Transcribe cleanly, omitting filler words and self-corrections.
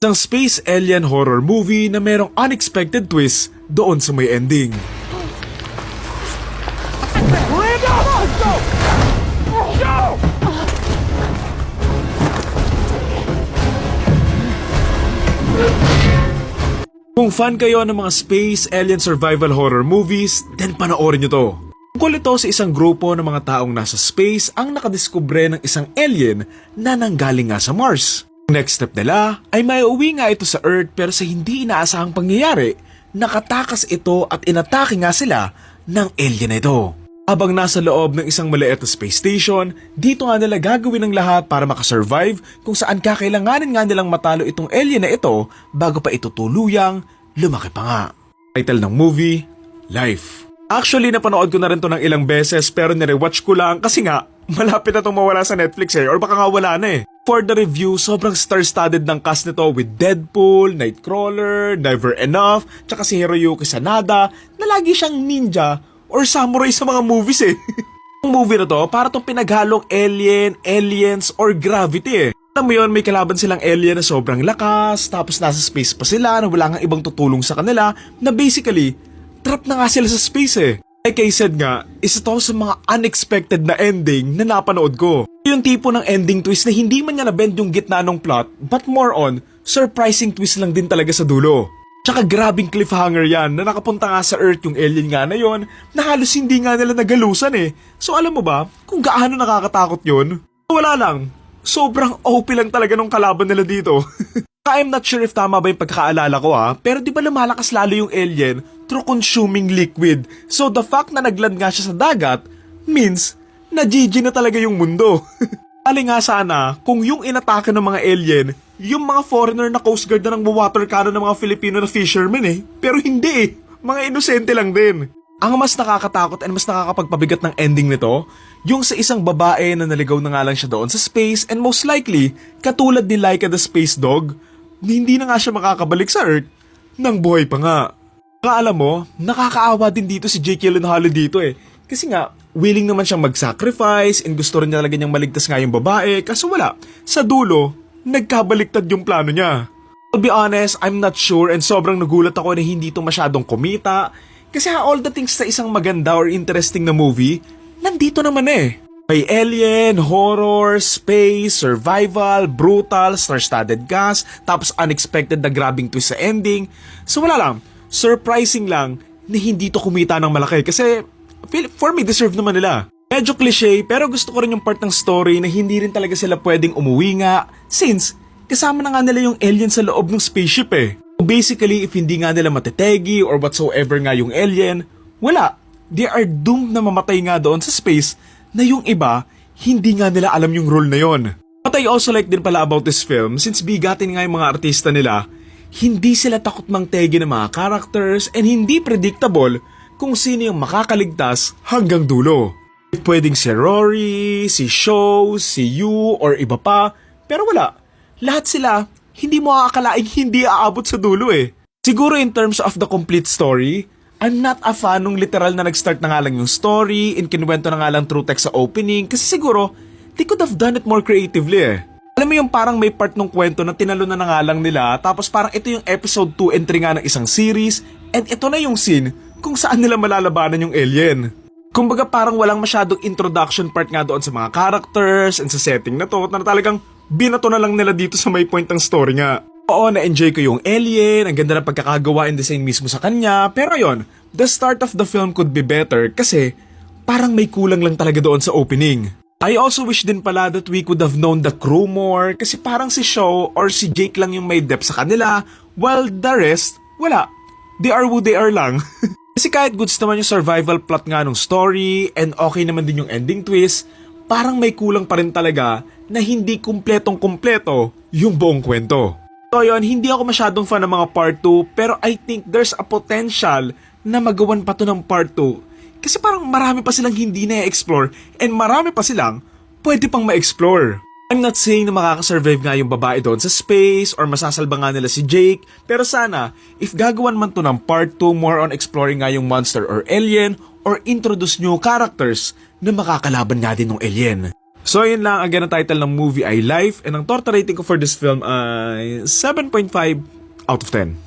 Isang space alien horror movie na merong unexpected twist doon sa may ending. Kung fan kayo ng mga space alien survival horror movies, then panoorin nyo to. Tungkol ito sa isang grupo ng mga taong nasa space ang nakadiskubre ng isang alien na nanggaling nga sa Mars. Next step nila ay maiuwi nga ito sa Earth pero sa hindi inaasahang pangyayari, nakatakas ito at inatake nga sila ng alien na ito. Habang nasa loob ng isang maliit na space station, dito nga nila gagawin ang lahat para makasurvive kung saan kakailanganin nga nilang matalo itong alien na ito bago pa ito tuluyang lumaki pa nga. Title ng movie, Life. Actually, napanood ko na rin to ng ilang beses pero nirewatch ko lang kasi nga, malapit na itong mawala sa Netflix or baka nga wala na For the review, sobrang star-studded ng cast nito with Deadpool, Nightcrawler, Never Enough, tsaka si Hiroyuki Sanada na lagi siyang ninja or samurai sa mga movies Ang movie na to, para tong pinaghalong alien, aliens, or gravity Alam mo yun, may kalaban silang alien na sobrang lakas, tapos nasa space pa sila na wala nga ibang tutulong sa kanila na basically, trap na nga sila sa space Like I said nga, isa to sa mga unexpected na ending na napanood ko. Yung tipo ng ending twist na hindi man niya na-bend yung gitna ng plot, but more on, surprising twist lang din talaga sa dulo. Tsaka grabing cliffhanger yan na nakapunta nga sa Earth yung alien nga na yon na halos hindi nga nila nagalusan So alam mo ba kung gaano nakakatakot yun? Wala lang, sobrang OP lang talaga nung kalaban nila dito. I'm not sure if tama ba yung pagkakaalala ko pero di ba lumalakas lalo yung alien through consuming liquid? So the fact na nagland nga siya sa dagat means na GG na talaga yung mundo. Ali nga sana kung yung inatake ng mga alien, yung mga foreigner na coast guard na ng water cannon ng mga Filipino na fishermen pero hindi mga inosente lang din. Ang mas nakakatakot and mas nakakapagpabigat ng ending nito, yung sa isang babae na naligaw na nga lang siya doon sa space and most likely, katulad ni Laika the Space Dog, hindi na nga siya makakabalik sa Earth nang buhay pa nga. Alam mo, nakakaawa din dito si Jake Gyllenhaal dito Kasi nga, willing naman siyang mag-sacrifice and gusto rin niya talaga niyang maligtas nga yung babae kaso wala. Sa dulo, nagkabaliktad yung plano niya. To be honest, I'm not sure and sobrang nagulat ako na hindi ito masyadong kumita kasi all the things sa isang maganda or interesting na movie, nandito naman May alien, horror, space, survival, brutal, star-studded cast, tapos unexpected na grabbing twist sa ending. So wala lang, surprising lang na hindi to kumita ng malaki kasi for me deserve naman nila. Medyo cliche pero gusto ko rin yung part ng story na hindi rin talaga sila pwedeng umuwi nga since kasama na nga nila yung alien sa loob ng spaceship Basically if hindi nga nila matetegi or whatsoever nga yung alien, wala. They are doomed na mamatay nga doon sa space na yung iba, hindi nga nila alam yung role na yon. What I also like din pala about this film, since bigatin nga yung mga artista nila, hindi sila takot mangtegi ng mga characters and hindi predictable kung sino yung makakaligtas hanggang dulo. Pwedeng si Rory, si Sho, si Yu, or iba pa, pero wala. Lahat sila, hindi mo akalaing hindi aabot sa dulo Siguro in terms of the complete story, I'm not a fan nung literal na nag-start na nga lang yung story and kinuwento na nga lang true text sa opening kasi siguro, they could have done it more creatively Alam mo yung parang may part ng kwento na tinalo na nga lang nila tapos parang ito yung episode 2 entry nga ng isang series and ito na yung scene kung saan nila malalabanan yung alien. Kumbaga parang walang masyadong introduction part nga doon sa mga characters and sa setting na to na talagang binato na lang nila dito sa may point ng story nga. Oo, na-enjoy ko yung alien, ang ganda ng pagkakagawa and design mismo sa kanya, pero yon, the start of the film could be better kasi parang may kulang lang talaga doon sa opening. I also wish din pala that we could have known the crew more kasi parang si Sho or si Jake lang yung may depth sa kanila while the rest, wala. They are who they are lang. Kasi kahit goods naman yung survival plot nga ng story and okay naman din yung ending twist, parang may kulang pa rin talaga na hindi kumpletong-kumpleto yung buong kwento. So yun, hindi ako masyadong fan ng mga part 2 pero I think there's a potential na magawan pa to ng part 2 kasi parang marami pa silang hindi na-explore and marami pa silang pwede pang ma-explore. I'm not saying na makakasurvive nga yung babae doon sa space or masasalba nga nila si Jake pero sana if gagawan man to ng part 2 more on exploring nga yung monster or alien or introduce new characters na makakalaban nga din ng alien. So yun lang, again ang title ng movie ay Life, and ang torta rating ko for this film ay 7.5 out of 10.